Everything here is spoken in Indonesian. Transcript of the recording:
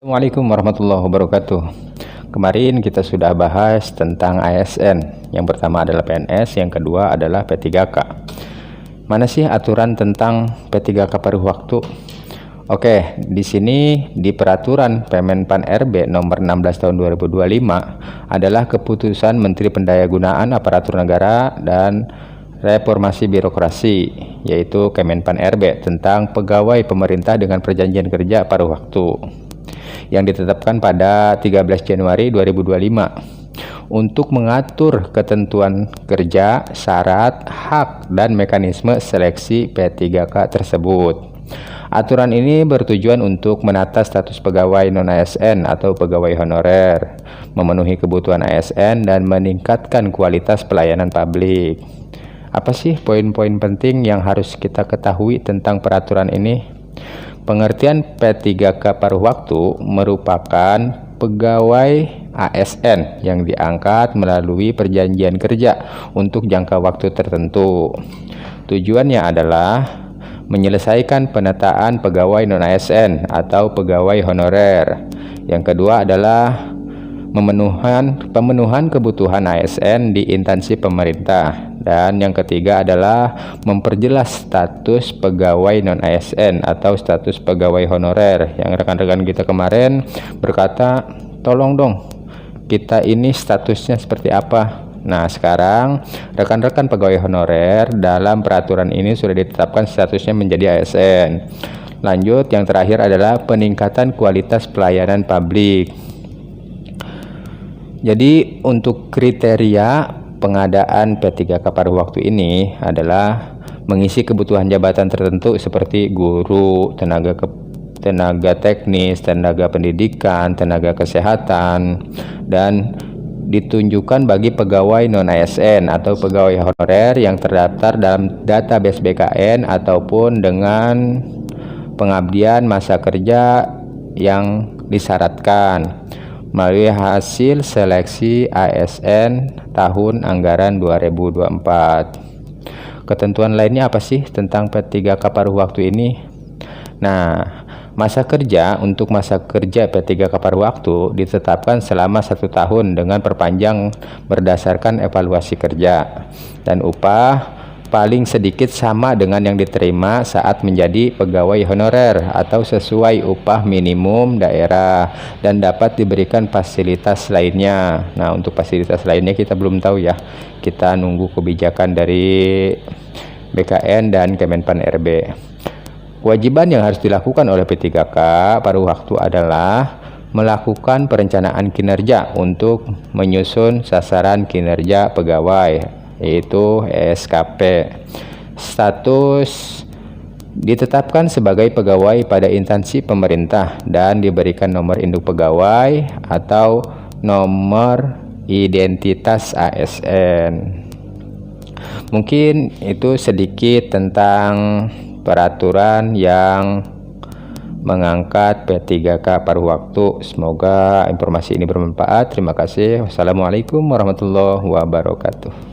Assalamualaikum warahmatullahi wabarakatuh. Kemarin kita sudah bahas tentang ASN. Yang pertama adalah PNS, yang kedua adalah P3K. Mana sih aturan tentang P3K paruh waktu? Oke, di sini di peraturan Kemenpan RB nomor 16 tahun 2025 adalah keputusan Menteri Pendayagunaan Aparatur Negara dan Reformasi Birokrasi, yaitu Kemenpan RB tentang pegawai pemerintah dengan perjanjian kerja paruh waktu, yang ditetapkan pada 13 Januari 2025 untuk mengatur ketentuan kerja, syarat, hak, dan mekanisme seleksi P3K tersebut. Aturan ini bertujuan untuk menata status pegawai non-ASN atau pegawai honorer, memenuhi kebutuhan ASN, dan meningkatkan kualitas pelayanan publik. Apa sih poin-poin penting yang harus kita ketahui tentang peraturan ini? Pengertian P3K paruh waktu merupakan pegawai ASN yang diangkat melalui perjanjian kerja untuk jangka waktu tertentu. Tujuannya adalah menyelesaikan penataan pegawai non-ASN atau pegawai honorer. Yang kedua adalah pemenuhan kebutuhan ASN di instansi pemerintah, dan yang ketiga adalah memperjelas status pegawai non-ASN atau status pegawai honorer. Yang rekan-rekan kita kemarin berkata, tolong dong, kita ini statusnya seperti apa? Nah, sekarang rekan-rekan pegawai honorer dalam peraturan ini sudah ditetapkan statusnya menjadi ASN. Lanjut, yang terakhir adalah peningkatan kualitas pelayanan publik. Jadi untuk kriteria pengadaan P3K paruh waktu ini adalah mengisi kebutuhan jabatan tertentu seperti guru, tenaga teknis, tenaga pendidikan, tenaga kesehatan, dan ditunjukkan bagi pegawai non-ASN atau pegawai honorer yang terdaftar dalam database BKN ataupun dengan pengabdian masa kerja yang disyaratkan melalui hasil seleksi ASN tahun anggaran 2024. Ketentuan lainnya apa sih tentang P3K paruh waktu ini? Nah, masa kerja untuk masa kerja P3K paruh waktu ditetapkan selama 1 tahun dengan perpanjang berdasarkan evaluasi kerja, dan upah paling sedikit sama dengan yang diterima saat menjadi pegawai honorer atau sesuai upah minimum daerah, dan dapat diberikan fasilitas lainnya. Nah, untuk fasilitas lainnya kita belum tahu ya, kita nunggu kebijakan dari BKN dan Kemenpan RB. Kewajiban yang harus dilakukan oleh P3K paruh waktu adalah melakukan perencanaan kinerja untuk menyusun sasaran kinerja pegawai, yaitu SKP. Status ditetapkan sebagai pegawai pada instansi pemerintah dan diberikan nomor induk pegawai atau nomor identitas ASN. Mungkin itu sedikit tentang peraturan yang mengangkat P3K paruh waktu. Semoga informasi ini bermanfaat. Terima kasih. Wassalamualaikum warahmatullahi wabarakatuh.